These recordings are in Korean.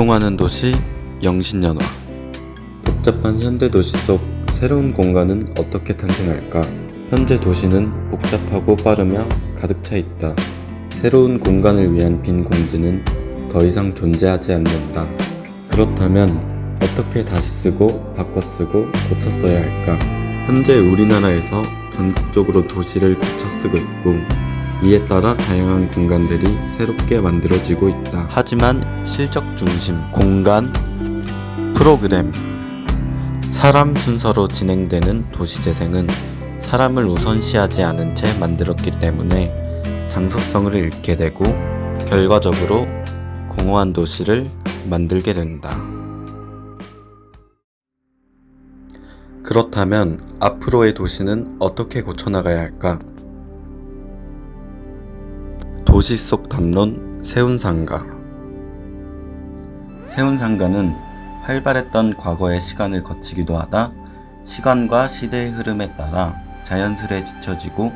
작동하는 도시 영신연화. 복잡한 현대 도시 속 새로운 공간은 어떻게 탄생할까? 현재 도시는 복잡하고 빠르며 가득 차 있다. 새로운 공간을 위한 빈 공지는 더 이상 존재하지 않는다. 그렇다면 어떻게 다시 쓰고 바꿔 쓰고 고쳐 써야 할까? 현재 우리나라에서 전국적으로 도시를 고쳐 쓰고 있고, 이에 따라 다양한 공간들이 새롭게 만들어지고 있다. 하지만 실적 중심, 공간, 프로그램, 사람 순서로 진행되는 도시재생은 사람을 우선시하지 않은 채 만들었기 때문에 장소성을 잃게 되고 결과적으로 공허한 도시를 만들게 된다. 그렇다면 앞으로의 도시는 어떻게 고쳐나가야 할까? 도시 속 담론 세운상가. 세운상가는 활발했던 과거의 시간을 거치기도 하다 시간과 시대의 흐름에 따라 자연스레 뒤처지고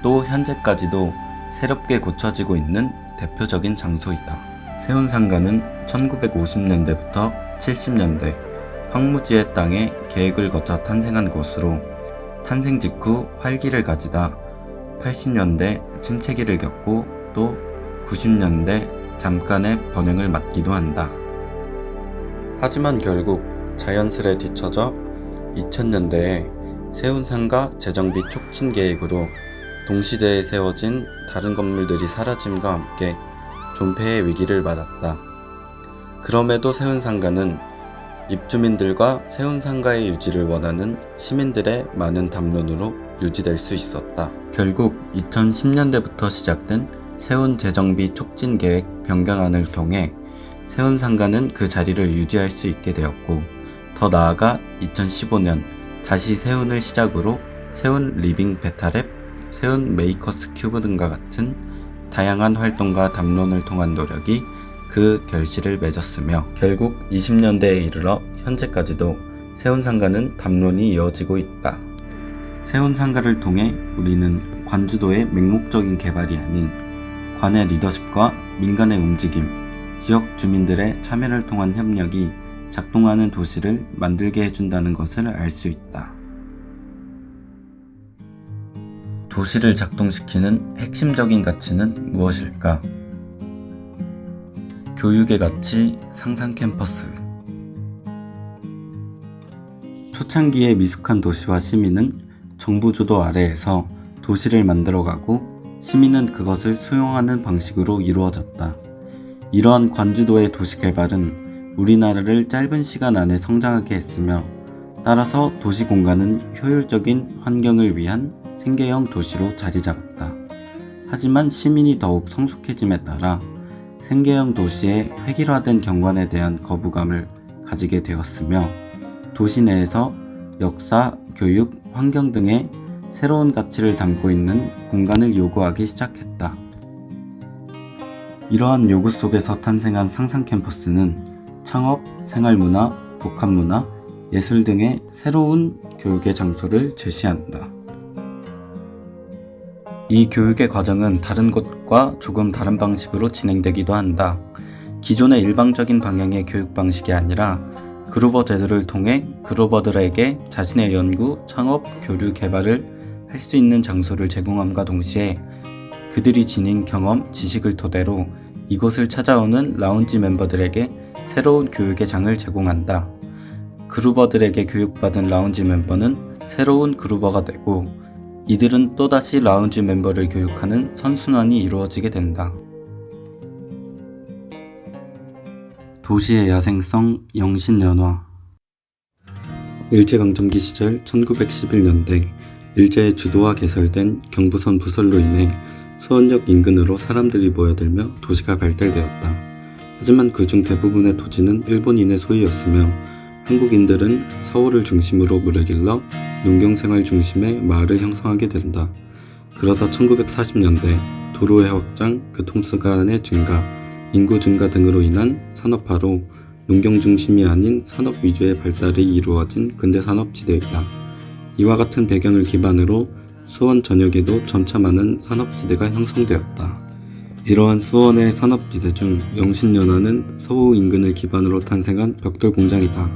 또 현재까지도 새롭게 고쳐지고 있는 대표적인 장소이다. 세운상가는 1950년대부터 70년대 황무지의 땅에 계획을 거쳐 탄생한 곳으로 탄생 직후 활기를 가지다 80년대 침체기를 겪고 또 90년대 잠깐의 번영을 맞기도 한다. 하지만 결국 자연스레 뒤처져 2000년대에 세운상가 재정비 촉진 계획으로 동시대에 세워진 다른 건물들이 사라짐과 함께 존폐의 위기를 맞았다. 그럼에도 세운상가는 입주민들과 세운상가의 유지를 원하는 시민들의 많은 담론으로 유지될 수 있었다. 결국 2010년대부터 시작된 세운 재정비 촉진 계획 변경안을 통해 세운상가는 그 자리를 유지할 수 있게 되었고, 더 나아가 2015년 다시 세운을 시작으로 세운 리빙 베타랩, 세운 메이커스 큐브 등과 같은 다양한 활동과 담론을 통한 노력이 그 결실을 맺었으며, 결국 20년대에 이르러 현재까지도 세운상가는 담론이 이어지고 있다. 세운상가를 통해 우리는 관주도의 맹목적인 개발이 아닌 관의 리더십과 민간의 움직임, 지역 주민들의 참여를 통한 협력이 작동하는 도시를 만들게 해준다는 것을 알 수 있다. 도시를 작동시키는 핵심적인 가치는 무엇일까? 교육의 가치, 상상 캠퍼스. 초창기의 미숙한 도시와 시민은 정부 주도 아래에서 도시를 만들어가고 시민은 그것을 수용하는 방식으로 이루어졌다. 이러한 관주도의 도시 개발은 우리나라를 짧은 시간 안에 성장하게 했으며, 따라서 도시 공간은 효율적인 환경을 위한 생계형 도시로 자리 잡았다. 하지만 시민이 더욱 성숙해짐에 따라 생계형 도시의 획일화된 경관에 대한 거부감을 가지게 되었으며, 도시 내에서 역사, 교육, 환경 등의 새로운 가치를 담고 있는 공간을 요구하기 시작했다. 이러한 요구 속에서 탄생한 상상 캠퍼스는 창업, 생활문화, 복합문화, 예술 등의 새로운 교육의 장소를 제시한다. 이 교육의 과정은 다른 곳과 조금 다른 방식으로 진행되기도 한다. 기존의 일방적인 방향의 교육 방식이 아니라 그루버 제도를 통해 그루버들에게 자신의 연구, 창업, 교류, 개발을 할 수 있는 장소를 제공함과 동시에 그들이 지닌 경험, 지식을 토대로 이곳을 찾아오는 라운지 멤버들에게 새로운 교육의 장을 제공한다. 그루버들에게 교육받은 라운지 멤버는 새로운 그루버가 되고, 이들은 또다시 라운지 멤버를 교육하는 선순환이 이루어지게 된다. 도시의 야생성, 영신연화. 일제강점기 시절 1911년대 일제의 주도와 개설된 경부선 부설로 인해 수원역 인근으로 사람들이 모여들며 도시가 발달되었다. 하지만 그중 대부분의 토지는 일본인의 소유였으며 한국인들은 서울을 중심으로 물에 길러 농경생활 중심의 마을을 형성하게 된다. 그러다 1940년대 도로의 확장, 교통수단의 증가, 인구 증가 등으로 인한 산업화로 농경 중심이 아닌 산업 위주의 발달이 이루어진 근대산업지대이다. 이와 같은 배경을 기반으로 수원 전역에도 점차 많은 산업지대가 형성되었다. 이러한 수원의 산업지대 중 영신연화는 서우 인근을 기반으로 탄생한 벽돌 공장이다.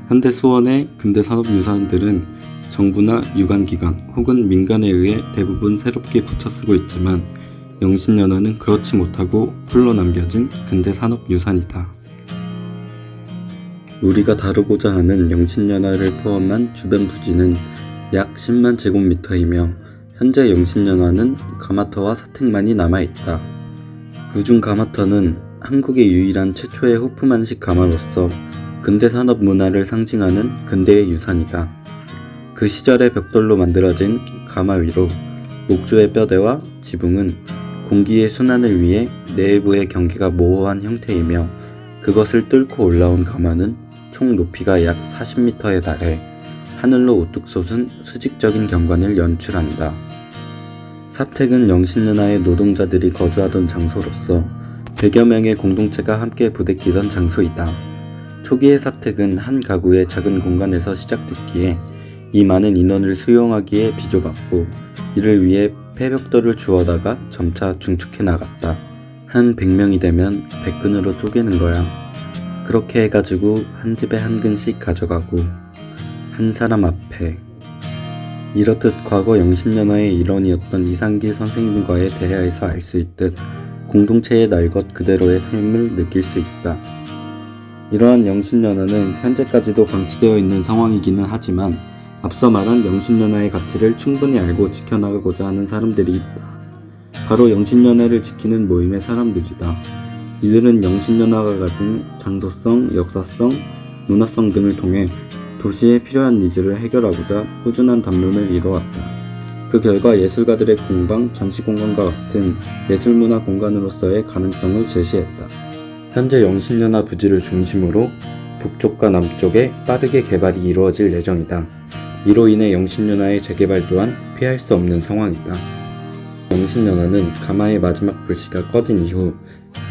현대 수원의 근대 산업유산들은 정부나 유관기관 혹은 민간에 의해 대부분 새롭게 고쳐쓰고 있지만 영신연화는 그렇지 못하고 홀로 남겨진 근대 산업유산이다. 우리가 다루고자 하는 영신연화를 포함한 주변 부지는 약 10만 제곱미터이며 현재 영신연화는 가마터와 사택만이 남아있다. 그중 가마터는 한국의 유일한 최초의 호프만식 가마로서 근대 산업 문화를 상징하는 근대의 유산이다. 그 시절의 벽돌로 만들어진 가마 위로 목조의 뼈대와 지붕은 공기의 순환을 위해 내부의 경계가 모호한 형태이며 그것을 뚫고 올라온 가마는 총 높이가 약 40m에 달해 하늘로 우뚝 솟은 수직적인 경관을 연출한다. 사택은 영신연화의 노동자들이 거주하던 장소로서 100여 명의 공동체가 함께 부대끼던 장소이다. 초기의 사택은 한 가구의 작은 공간에서 시작됐기에 이 많은 인원을 수용하기에 비좁았고 이를 위해 폐벽돌을 주워다가 점차 중축해 나갔다. 한 100명이 되면 100근으로 쪼개는 거야. 그렇게 해가지고 한 집에 한 근씩 가져가고 한 사람 앞에. 이렇듯 과거 영신연화의 일원이었던 이상길 선생님과의 대화에서 알 수 있듯 공동체의 날 것 그대로의 삶을 느낄 수 있다. 이러한 영신연화는 현재까지도 방치되어 있는 상황이기는 하지만 앞서 말한 영신연화의 가치를 충분히 알고 지켜나가고자 하는 사람들이 있다. 바로 영신연화를 지키는 모임의 사람들이다. 이들은 영신연화가 가진 장소성, 역사성, 문화성 등을 통해 도시에 필요한 니즈를 해결하고자 꾸준한 담론을 이뤄왔다. 그 결과 예술가들의 공방, 전시공간과 같은 예술문화 공간으로서의 가능성을 제시했다. 현재 영신연화 부지를 중심으로 북쪽과 남쪽에 빠르게 개발이 이루어질 예정이다. 이로 인해 영신연화의 재개발 또한 피할 수 없는 상황이다. 영신연화는 가마의 마지막 불씨가 꺼진 이후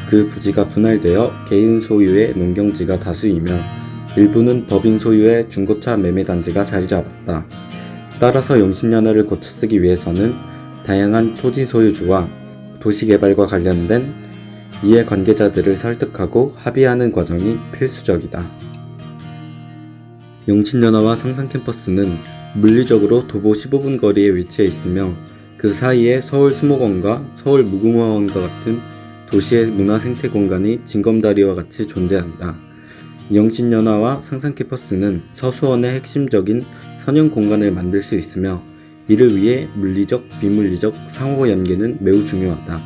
그 부지가 분할되어 개인 소유의 농경지가 다수이며 일부는 법인 소유의 중고차 매매단지가 자리 잡았다. 따라서 영신연화를 고쳐쓰기 위해서는 다양한 토지 소유주와 도시개발과 관련된 이해관계자들을 설득하고 합의하는 과정이 필수적이다. 영신연화와 상상캠퍼스는 물리적으로 도보 15분 거리에 위치해 있으며 그 사이에 서울 수목원과 서울 무궁화원과 같은 도시의 문화생태 공간이 징검다리와 같이 존재한다. 영신연화와 상상캠퍼스는 서수원의 핵심적인 선형 공간을 만들 수 있으며 이를 위해 물리적, 비물리적 상호 연계는 매우 중요하다.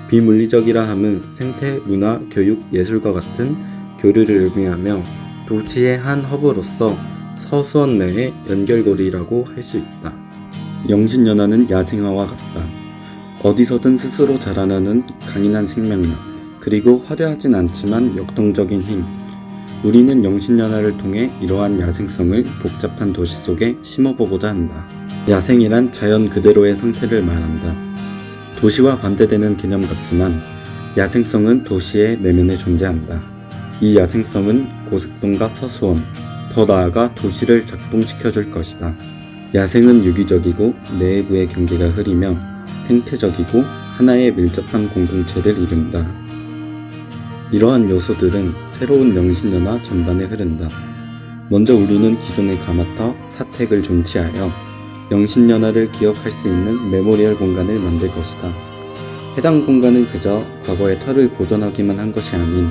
비물리적이라 함은 생태, 문화, 교육, 예술과 같은 교류를 의미하며 도시의 한 허브로서 서수원 내의 연결고리라고 할 수 있다. 영신연화는 야생화와 같다. 어디서든 스스로 자라나는 강인한 생명력, 그리고 화려하진 않지만 역동적인 힘. 우리는 영신연화를 통해 이러한 야생성을 복잡한 도시 속에 심어보고자 한다. 야생이란 자연 그대로의 상태를 말한다. 도시와 반대되는 개념 같지만 야생성은 도시의 내면에 존재한다. 이 야생성은 고색동과 서수원, 더 나아가 도시를 작동시켜줄 것이다. 야생은 유기적이고 내부의 경계가 흐리며 생태적이고 하나의 밀접한 공동체를 이룬다. 이러한 요소들은 새로운 영신연화 전반에 흐른다. 먼저 우리는 기존의 가마터, 사택을 존치하여 영신연화를 기억할 수 있는 메모리얼 공간을 만들 것이다. 해당 공간은 그저 과거의 터를 보존하기만 한 것이 아닌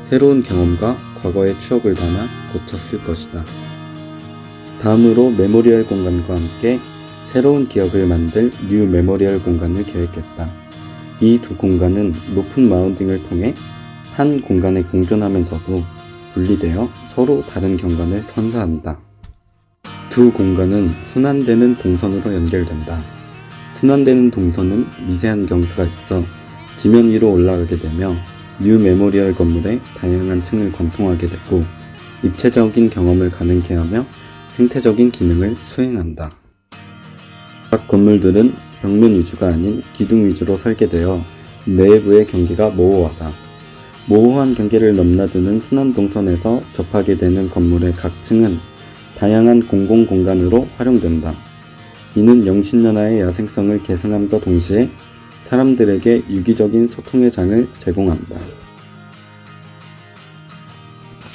새로운 경험과 과거의 추억을 담아 고쳤을 것이다. 다음으로 메모리얼 공간과 함께 새로운 기억을 만들 뉴 메모리얼 공간을 계획했다. 이 두 공간은 높은 마운딩을 통해 한 공간에 공존하면서도 분리되어 서로 다른 경관을 선사한다. 두 공간은 순환되는 동선으로 연결된다. 순환되는 동선은 미세한 경사가 있어 지면 위로 올라가게 되며 뉴 메모리얼 건물의 다양한 층을 관통하게 되고 입체적인 경험을 가능케 하며 생태적인 기능을 수행한다. 각 건물들은 벽면 위주가 아닌 기둥 위주로 설계되어 내부의 경계가 모호하다. 모호한 경계를 넘나드는 순환동선에서 접하게 되는 건물의 각 층은 다양한 공공공간으로 활용된다. 이는 영신연화의 야생성을 계승함과 동시에 사람들에게 유기적인 소통의 장을 제공한다.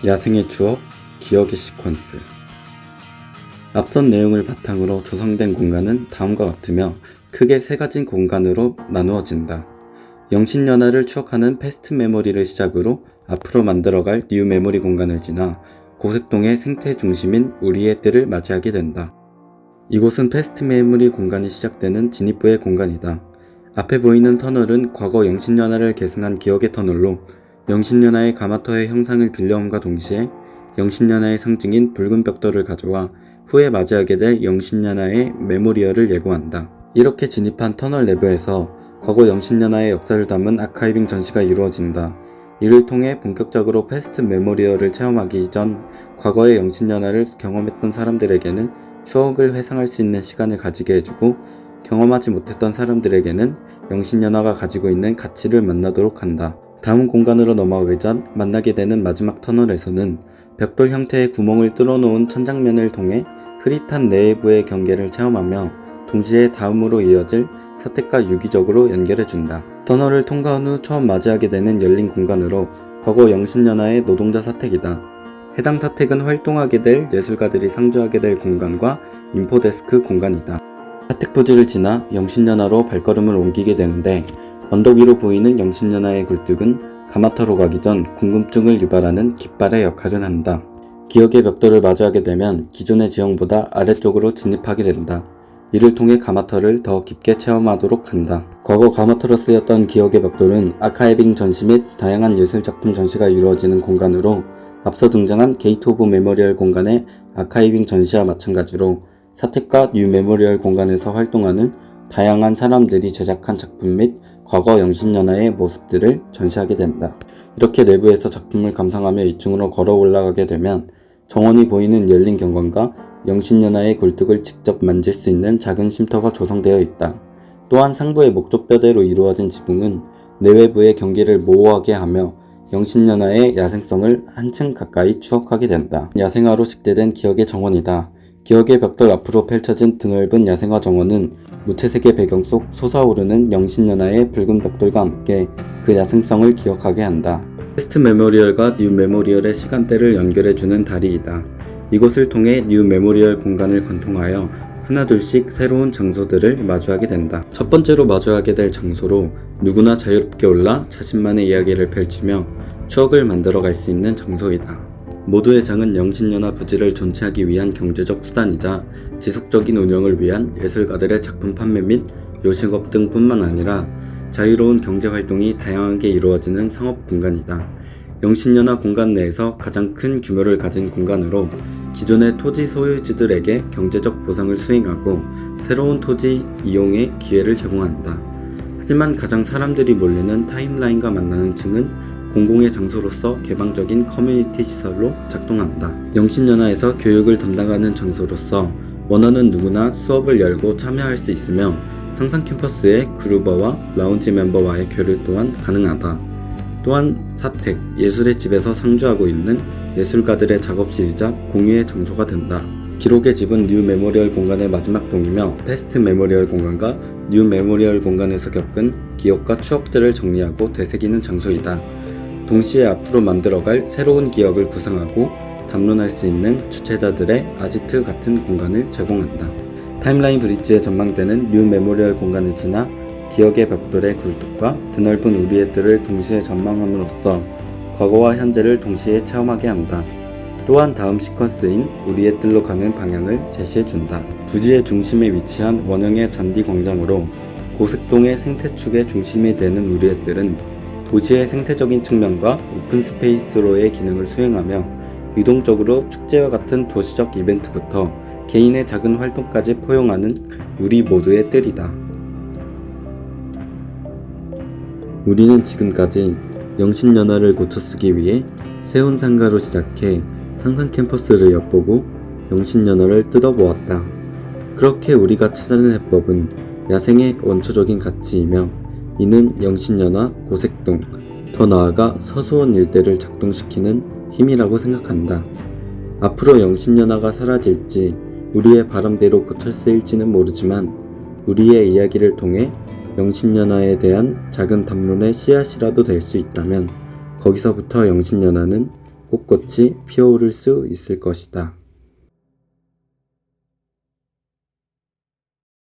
야생의 추억, 기억의 시퀀스. 앞선 내용을 바탕으로 조성된 공간은 다음과 같으며 크게 세 가지 공간으로 나누어진다. 영신연화를 추억하는 패스트 메모리를 시작으로 앞으로 만들어갈 뉴 메모리 공간을 지나 고색동의 생태 중심인 우리의 뜰을 맞이하게 된다. 이곳은 패스트 메모리 공간이 시작되는 진입부의 공간이다. 앞에 보이는 터널은 과거 영신연화를 계승한 기억의 터널로 영신연화의 가마터의 형상을 빌려옴과 동시에 영신연화의 상징인 붉은 벽돌을 가져와 후에 맞이하게 될 영신연화의 메모리얼을 예고한다. 이렇게 진입한 터널 내부에서 과거 영신연화의 역사를 담은 아카이빙 전시가 이루어진다. 이를 통해 본격적으로 패스트 메모리얼을 체험하기 전 과거의 영신연화를 경험했던 사람들에게는 추억을 회상할 수 있는 시간을 가지게 해주고 경험하지 못했던 사람들에게는 영신연화가 가지고 있는 가치를 만나도록 한다. 다음 공간으로 넘어가기 전 만나게 되는 마지막 터널에서는 벽돌 형태의 구멍을 뚫어놓은 천장면을 통해 흐릿한 내부의 경계를 체험하며 동시에 다음으로 이어질 사택과 유기적으로 연결해준다. 터널을 통과한 후 처음 맞이하게 되는 열린 공간으로 과거 영신연화의 노동자 사택이다. 해당 사택은 활동하게 될 예술가들이 상주하게 될 공간과 인포데스크 공간이다. 사택 부지를 지나 영신연화로 발걸음을 옮기게 되는데 언덕 위로 보이는 영신연화의 굴뚝은 가마터로 가기 전 궁금증을 유발하는 깃발의 역할을 한다. 기억의 벽돌을 마주하게 되면 기존의 지형보다 아래쪽으로 진입하게 된다. 이를 통해 가마터를 더 깊게 체험하도록 한다. 과거 가마터로 쓰였던 기억의 벽돌은 아카이빙 전시 및 다양한 예술작품 전시가 이루어지는 공간으로 앞서 등장한 게이트 오브 메모리얼 공간의 아카이빙 전시와 마찬가지로 사택과 뉴 메모리얼 공간에서 활동하는 다양한 사람들이 제작한 작품 및 과거 영신연화의 모습들을 전시하게 된다. 이렇게 내부에서 작품을 감상하며 2층으로 걸어 올라가게 되면 정원이 보이는 열린 경관과 영신연화의 굴뚝을 직접 만질 수 있는 작은 쉼터가 조성되어 있다. 또한 상부의 목조뼈대로 이루어진 지붕은 내외부의 경계를 모호하게 하며 영신연화의 야생성을 한층 가까이 추억하게 된다. 야생화로 식재된 기억의 정원이다. 기억의 벽돌 앞으로 펼쳐진 드넓은 야생화 정원은 무채색의 배경 속 솟아오르는 영신연화의 붉은 벽돌과 함께 그 야생성을 기억하게 한다. 패스트 메모리얼과 뉴 메모리얼의 시간대를 연결해주는 다리이다. 이곳을 통해 뉴 메모리얼 공간을 관통하여 하나둘씩 새로운 장소들을 마주하게 된다. 첫 번째로 마주하게 될 장소로 누구나 자유롭게 올라 자신만의 이야기를 펼치며 추억을 만들어갈 수 있는 장소이다. 모두의 장은 영신연화 부지를 존치하기 위한 경제적 수단이자 지속적인 운영을 위한 예술가들의 작품 판매 및 요식업 등뿐만 아니라 자유로운 경제활동이 다양하게 이루어지는 상업 공간이다. 영신연화 공간 내에서 가장 큰 규모를 가진 공간으로 기존의 토지 소유주들에게 경제적 보상을 수행하고 새로운 토지 이용의 기회를 제공한다. 하지만 가장 사람들이 몰리는 타임라인과 만나는 층은 공공의 장소로서 개방적인 커뮤니티 시설로 작동한다. 영신연화에서 교육을 담당하는 장소로서 원하는 누구나 수업을 열고 참여할 수 있으며 상상 캠퍼스의 그루버와 라운지 멤버와의 교류 또한 가능하다. 또한 사택, 예술의 집에서 상주하고 있는 예술가들의 작업실이자 공유의 장소가 된다. 기록의 집은 뉴 메모리얼 공간의 마지막 동이며 패스트 메모리얼 공간과 뉴 메모리얼 공간에서 겪은 기억과 추억들을 정리하고 되새기는 장소이다. 동시에 앞으로 만들어갈 새로운 기억을 구상하고 담론할 수 있는 주체자들의 아지트 같은 공간을 제공한다. 타임라인 브릿지에 전망되는 뉴 메모리얼 공간을 지나 기억의 벽돌의 굴뚝과 드넓은 우리의 뜰을 동시에 전망함으로써 과거와 현재를 동시에 체험하게 한다. 또한 다음 시퀀스인 우리의 뜰로 가는 방향을 제시해준다. 부지의 중심에 위치한 원형의 잔디 광장으로 고색동의 생태축의 중심이 되는 우리의 뜰은 도시의 생태적인 측면과 오픈 스페이스로의 기능을 수행하며 유동적으로 축제와 같은 도시적 이벤트부터 개인의 작은 활동까지 포용하는 우리 모두의 뜰이다. 우리는 지금까지 영신연화를 고쳐쓰기 위해 세운 상가로 시작해 상상 캠퍼스를 엿보고 영신연화를 뜯어보았다. 그렇게 우리가 찾아낸 해법은 야생의 원초적인 가치이며 이는 영신연화, 고색동, 더 나아가 서수원 일대를 작동시키는 힘이라고 생각한다. 앞으로 영신연화가 사라질지 우리의 바람대로 고쳐 쓰일지는 모르지만 우리의 이야기를 통해 영신연화에 대한 작은 담론의 씨앗이라도 될 수 있다면 거기서부터 영신연화는 꼿꼿이 피어오를 수 있을 것이다.